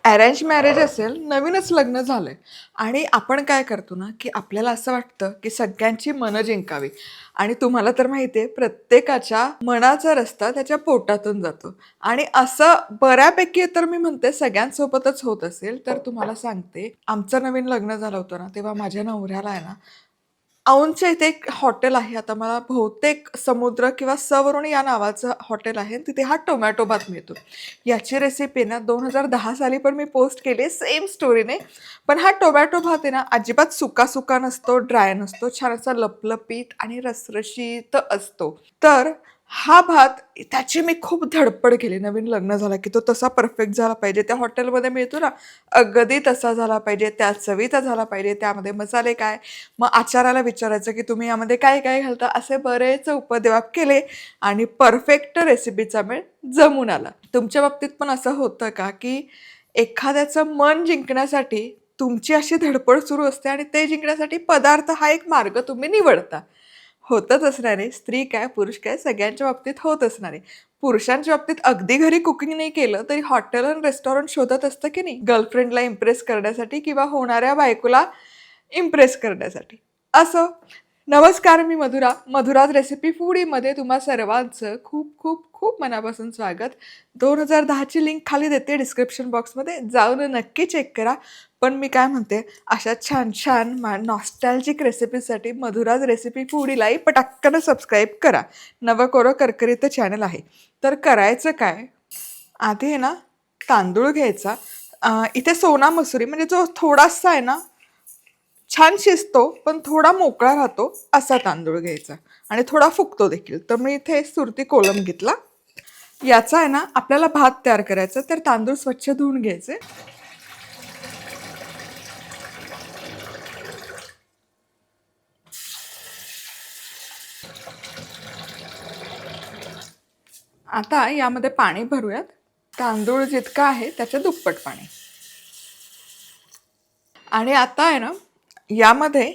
Arrange marriage असेल, नवीनच लग्न झालंय आणि आपण काय करतो ना, की आपल्याला असं वाटतं, की सगळ्यांची मनं जिंकावी आणि तुम्हाला तर माहिती आहे, प्रत्येकाच्या मनाचा रस्ता त्याच्या पोटातून जातो आणि असं बऱ्यापैकी तर मी म्हणते सगळ्यांसोबतच होत असेल. तर तुम्हाला सांगते, आमचं नवीन लग्न झालं होतं ना, तेव्हा माझ्या नवऱ्याला आहे ना, औंधच्या इथे एक हॉटेल आहे. आता मला बहुतेक समुद्र किंवा सवरुण या नावाचं हॉटेल आहे. तिथे हा टोमॅटो भात मिळतो. याची रेसिपी ना 2010 साली पण मी पोस्ट केली आहे सेम स्टोरीने. पण हा टोमॅटो भात आहे ना अजिबात सुका-सुका नसतो, ड्राय नसतो. छान असा लपलपीत आणि रसरशीत असतो. तर हा भात त्याची मी खूप धडपड केली. नवीन लग्न झालं की तो तसा परफेक्ट झाला पाहिजे. त्या हॉटेलमध्ये मिळतो ना, अगदी तसा झाला पाहिजे. त्या चवीचा झाला पाहिजे. त्यामध्ये मसाले काय, मग आचाऱ्याला विचारायचं की तुम्ही यामध्ये काय-काय घालता? असे बरेच उपद्व्याप केले आणि परफेक्ट रेसिपीचा मेळ जमून आला. तुमच्या बाबतीत पण असं होतं का, की एखाद्याचं मन जिंकण्यासाठी तुमची अशी धडपड सुरू असते आणि ते जिंकण्यासाठी पदार्थ हा एक मार्ग तुम्ही निवडता? होतच असणार आहे. स्त्री काय, पुरुष काय सगळ्यांच्या बाबतीत होत असणार आहे. पुरुषांच्या बाबतीत अगदी घरी कुकिंग नाही केलं तरी हॉटेल आणि रेस्टॉरंट शोधत असतं की नाही, गर्लफ्रेंडला इम्प्रेस करण्यासाठी किंवा होणाऱ्या बायकोला इम्प्रेस करण्यासाठी. असो. नमस्कार, मी मधुरा. मधुराज रेसिपी फूडीमध्ये तुम्हा सर्वांचं खूप खूप खूप मनापासून स्वागत. 2010 ची लिंक खाली देते डिस्क्रिप्शन बॉक्समध्ये. जाऊन नक्की चेक करा. पण मी काय म्हणते, अशा छान छान नॉस्टॅल्जिक रेसिपीसाठी मधुराज रेसिपी फूडीलाही पटाक्कन सबस्क्राईब करा. नवकोरं करकरीत चॅनल आहे. तर करायचं काय? आधी आहे ना, तांदूळ घ्यायचा. इथे सोना मसुरी म्हणजे जो थोडासा आहे ना, छान शिजतो पण थोडा मोकळा राहतो असा तांदूळ घ्यायचा आणि थोडा फुगतो देखील. तर मी इथे सुरती कोलम घेतला. याचा आहे ना आपल्याला भात तयार करायचा. तर तांदूळ स्वच्छ धुवून घ्यायचे. आता यामध्ये पाणी भरूयात. तांदूळ जितका आहे त्याच्या दुप्पट पाणी. आणि आता आहे ना यामध्ये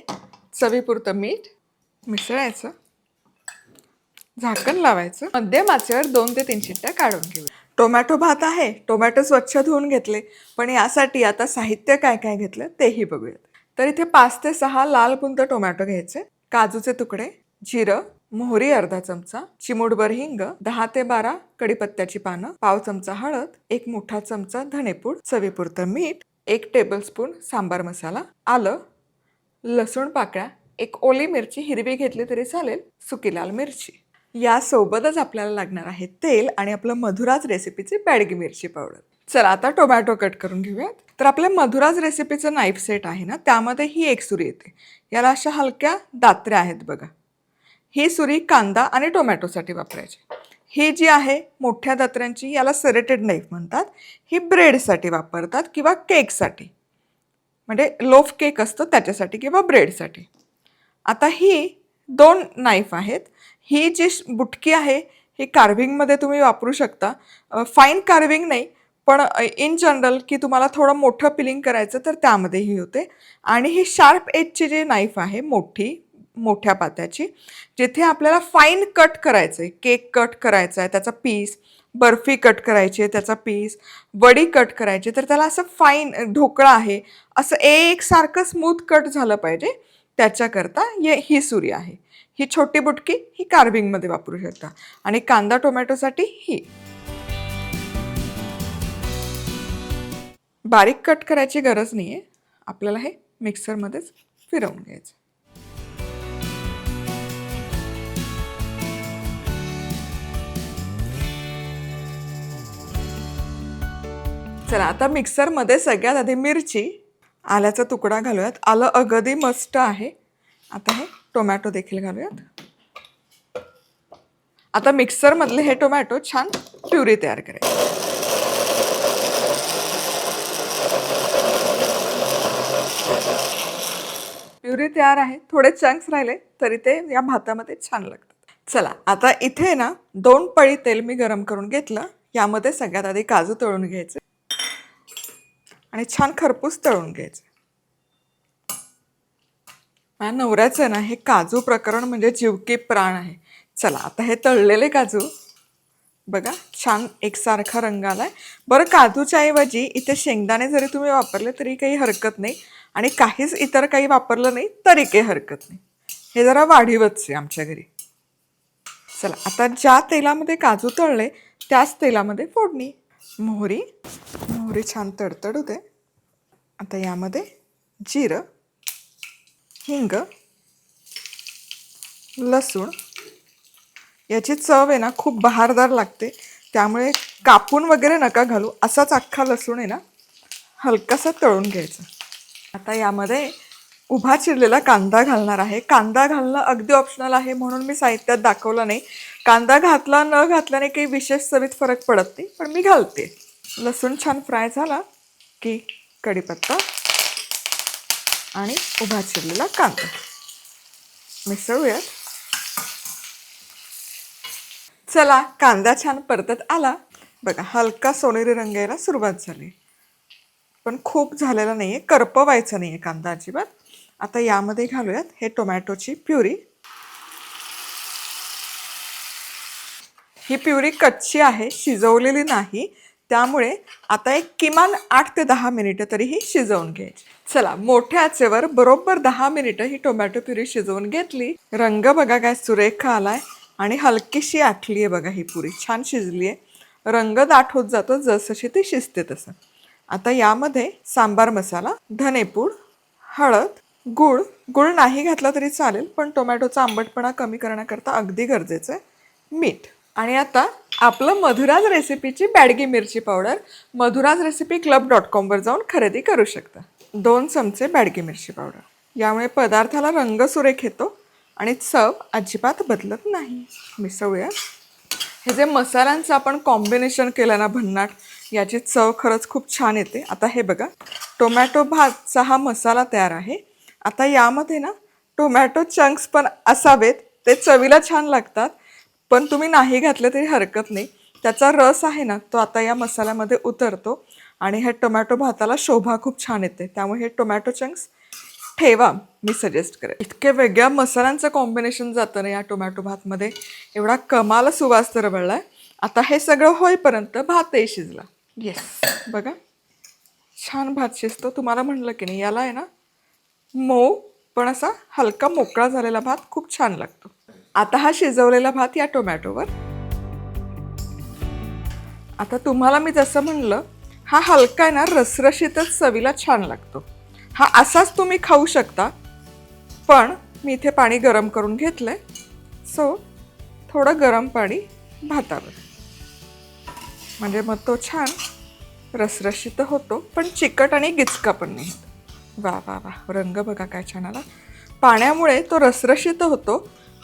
चवीपुरतं मीठ मिसळायचं, झाकण लावायचं, मध्यम आचेवर 2 ते 3 शिट्ट्या काढून घेऊ. टोमॅटो भात आहे. टोमॅटो स्वच्छ धुवून घेतले. पण यासाठी आता साहित्य काय काय घेतलं तेही बघूयात. तर इथे 5 ते 6 लाल बुंद टोमॅटो घ्यायचे, काजूचे तुकडे, जिरं, मोहरी अर्धा चमचा, चिमूटभर हिंग, 10 ते 12 कढीपत्त्याची पानं, पाव चमचा हळद, 1 मोठा चमचा धनेपूड, चवीपुरतं मीठ, 1 टेबलस्पून सांबार मसाला, आलं, लसूण पाकळ्या, 1 ओली मिरची हिरवी घेतली तरी चालेल, सुकी लाल मिरची. यासोबतच आपल्याला लागणार आहे तेल आणि आपलं मधुराज रेसिपीची बॅडगी मिरची पावडर. चला आता टोमॅटो कट करून घेऊयात. तर आपल्या मधुराज रेसिपीचं नाईफ सेट आहे ना, त्यामध्ये ही एक सुरी येते. याला अशा हलक्या दात्र्या आहेत बघा. ही सुरी कांदा आणि टोमॅटोसाठी वापरायची. ही जी आहे मोठ्या दात्र्यांची, याला सेरेटेड नाईफ म्हणतात. ही ब्रेडसाठी वापरतात किंवा केकसाठी, म्हणजे लोफ केक असतो त्याच्यासाठी किंवा ब्रेडसाठी. आता ही 2 नाईफ आहेत. ही जी बुटकी आहे ही कार्विंगमध्ये तुम्ही वापरू शकता. फाईन कार्विंग नाही, पण इन जनरल की तुम्हाला थोडं मोठं पिलिंग करायचं तर त्यामध्ये ही होते. आणि ही शार्प एजची जी नाईफ आहे मोठी, मोठ्या पात्याची, जिथे आपल्याला फाईन कट करायचं आहे, केक कट करायचा आहे त्याचा पीस, बर्फी कट करायची आहे त्याचा पीस, वडी कट करायची, तर त्याला असं फाईन ढोकळा आहे असं एकसारखं स्मूथ कट झालं पाहिजे, त्याच्याकरता ही सुरी आहे. ही छोटी बुटकी ही कार्विंगमध्ये वापरू शकता. आणि कांदा टोमॅटोसाठी ही. बारीक कट करायची गरज नाही आहे. आपल्याला हे मिक्सरमध्येच फिरवून घ्यायचं. चला आता मिक्सरमध्ये सगळ्यात आधी मिरची, आल्याचा तुकडा घालूयात. आलं अगदी मस्त आहे. आता हे टोमॅटो देखील घालूयात. आता मिक्सरमधले हे टोमॅटो छान प्युरी तयार करायची. प्युरी तयार आहे. थोडे चंक्स राहिले तरी ते या भातामध्ये छान लागतात. चला आता इथे ना 2 पळी तेल मी गरम करून घेतलं. यामध्ये सगळ्यात आधी काजू तळून घ्यायचे आणि छान खरपूस तळून घ्यायचे. माझ्या नवऱ्याचं ना हे काजू प्रकरण म्हणजे जीव की प्राण आहे. चला आता हे तळलेले काजू बघा छान एकसारखा रंग आलाय. बरं काजूच्या ऐवजी इथे शेंगदाणे जरी तुम्ही वापरले तरी काही हरकत नाही आणि काहीच इतर काही वापरलं नाही तरी काही हरकत नाही. हे जरा वाढीवच आहे आमच्या घरी. चला आता ज्या तेलामध्ये काजू तळले त्याच तेलामध्ये फोडणी. मोहरी मोहरी छान तडतड होते. आता यामध्ये जिरं, हिंग, लसूण. याची चव आहे ना खूप बहारदार लागते, त्यामुळे कापून वगैरे नका घालू. असाच अख्खा लसूण आहे ना हलकासा तळून घ्यायचा. आता यामध्ये उभा चिरलेला कांदा घालणार आहे. कांदा घालणं अगदी ऑप्शनल आहे म्हणून मी साहित्यात दाखवलं नाही. कांदा घातला न घातल्याने काही विशेष चवीत फरक पडत नाही, पण मी घालते. लसूण छान फ्राय झाला की कढीपत्ता आणि उभा चिरलेला कांदा मिसळूयात. चला कांदा छान परतत आला बघा. हलका सोनेरी रंग यायला सुरुवात झाली, पण खूप झालेला नाहीये, करपवायचा नाहीये कांदा अजिबात. आता यामध्ये घालूयात हे टोमॅटोची प्युरी. ही प्युरी कच्ची आहे, शिजवलेली नाही, त्यामुळे आता एक किमान 8 ते 10 मिनिटं तरी ही शिजवून घ्यायची. चला मोठ्या आचेवर बरोबर 10 मिनिटं ही टोमॅटो प्युरी शिजवून घेतली. रंग बघा काय सुरेख आलाय आणि हलकीशी आटली आहे बघा. ही पुरी छान शिजली आहे. रंग दाट होत जातो जसशी ती शिजते तसं. आता यामध्ये सांबार मसाला, धनेपूड, हळद, गूळ. गूळ नाही घातला तरी चालेल, पण टोमॅटोचा आंबटपणा कमी करण्याकरता अगदी गरजेचं आहे. मीठ. आणि आता आपलं मधुराज रेसिपीची बॅडगी मिरची पावडर madhurazrecipeclub.com वर जाऊन खरेदी करू शकता. 2 चमचे बॅडगी मिरची पावडर. यामुळे पदार्थाला रंग सुरेख येतो आणि चव अजिबात बदलत नाही. मिसळूया. हे जे मसाल्यांचं आपण कॉम्बिनेशन केलं ना भन्नाट, याची चव खरंच खूप छान येते. आता हे बघा टोमॅटो भातचा हा मसाला तयार आहे. आता यामध्ये ना टोमॅटो चंक्स पण असावेत, ते चवीला छान लागतात, पण तुम्ही नाही घातले तरी हरकत नाही. त्याचा रस आहे ना तो आता या मसाल्यामध्ये उतरतो आणि हे टोमॅटो भाताला शोभा खूप छान येते. त्यामुळे हे टोमॅटो चंक्स ठेवा, मी सजेस्ट करेन. इतके वेगळ्या मसाल्यांचं कॉम्बिनेशन जातं ना या टोमॅटो भातमध्ये, एवढा कमाल सुवास तरवळलाय. आता हे सगळं होईपर्यंत भातही शिजला. येस बघा छान भात शिजतो. तुम्हाला म्हणलं की नाही याला आहे ना मऊ पण असा हलका मोकळा झालेला भात खूप छान लागतो. आता हा शिजवलेला भात या टोमॅटोवर. आता तुम्हाला मी जसं म्हणलं हा हलका आहे ना रसरशीतच चवीला छान लागतो. हा असाच तुम्ही खाऊ शकता, पण मी इथे पाणी गरम करून घेतलंय, सो थोडं गरम पाणी भातावर, म्हणजे मग तो छान रसरशीत होतो, पण चिकट आणि गिचका पण नाही. वा वा वा, रंग बघा काय छान आला. पाण्यामुळे तो रसरशीत होतो,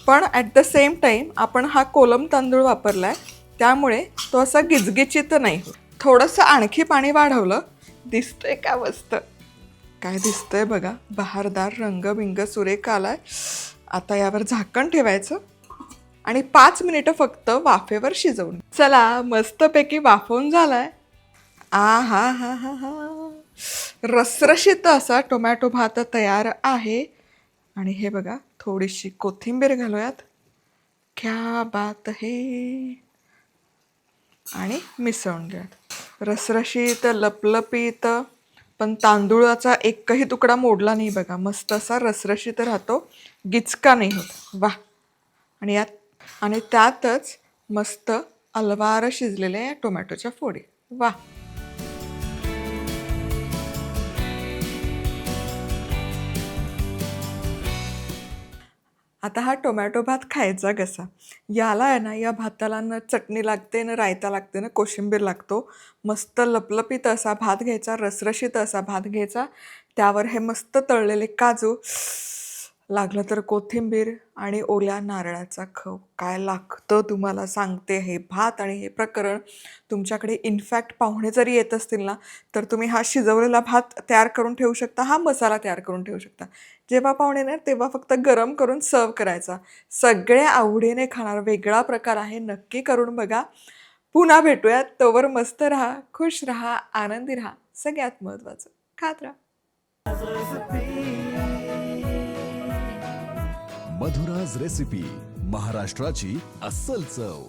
पण ॲट द सेम टाईम आपण हा कोलम तांदूळ वापरलाय, त्यामुळे तो असा गिचगिचीत नाही होत. थोडंसं आणखी पाणी वाढवलं. दिसतंय का मस्त? काय दिसतंय बघा, बहारदार रंगबिंग सुरेख आलाय. आता यावर झाकण ठेवायचं आणि 5 मिनिटं फक्त वाफेवर शिजवून. चला मस्तपैकी वाफवून झालाय. आ हा हा हा हा, रसरशीत असा टोमॅटो भात तयार आहे. आणि हे बघा थोडीशी कोथिंबीर घालूयात. क्या बात है. आणि मिसळून घ्यात. रसरशीत लपलपीत, पण तांदूळाचा एकही तुकडा मोडला नाही बघा. मस्त असा रसरशीत राहतो, गिचका नाही होत. वा. आणि त्यातच मस्त अलवार शिजलेल्या या टोमॅटोच्या फोडी. वा. आता हा टोमॅटो भात खायचा कसा? याला आहे ना या भाताला न चटणी लागते, न रायता लागते, न कोशिंबीर लागतो. मस्त लपलपीत असा भात घ्यायचा, रसरशीत असा भात घ्यायचा, त्यावर हे मस्त तळलेले काजू, लागलं तर कोथिंबीर आणि ओल्या नारळाचा खव. काय लागतं तुम्हाला सांगते हे भात. आणि हे प्रकरण तुमच्याकडे इनफॅक्ट पाहुणे जरी येत असतील ना, तर तुम्ही हा शिजवलेला भात तयार करून ठेवू शकता, हा मसाला तयार करून ठेवू शकता. जेव्हा पाहुणे येणार तेव्हा फक्त गरम करून सर्व करायचा. सगळे आवडीने खाणार वेगळा प्रकार आहे. नक्की करून बघा. पुन्हा भेटूयात. तोवर मस्त राहा, खुश राहा, आनंदी राहा. सगळ्यात महत्त्वाचं खात राहा. मधुराज रेसिपी, महाराष्ट्राची अस्सल चव.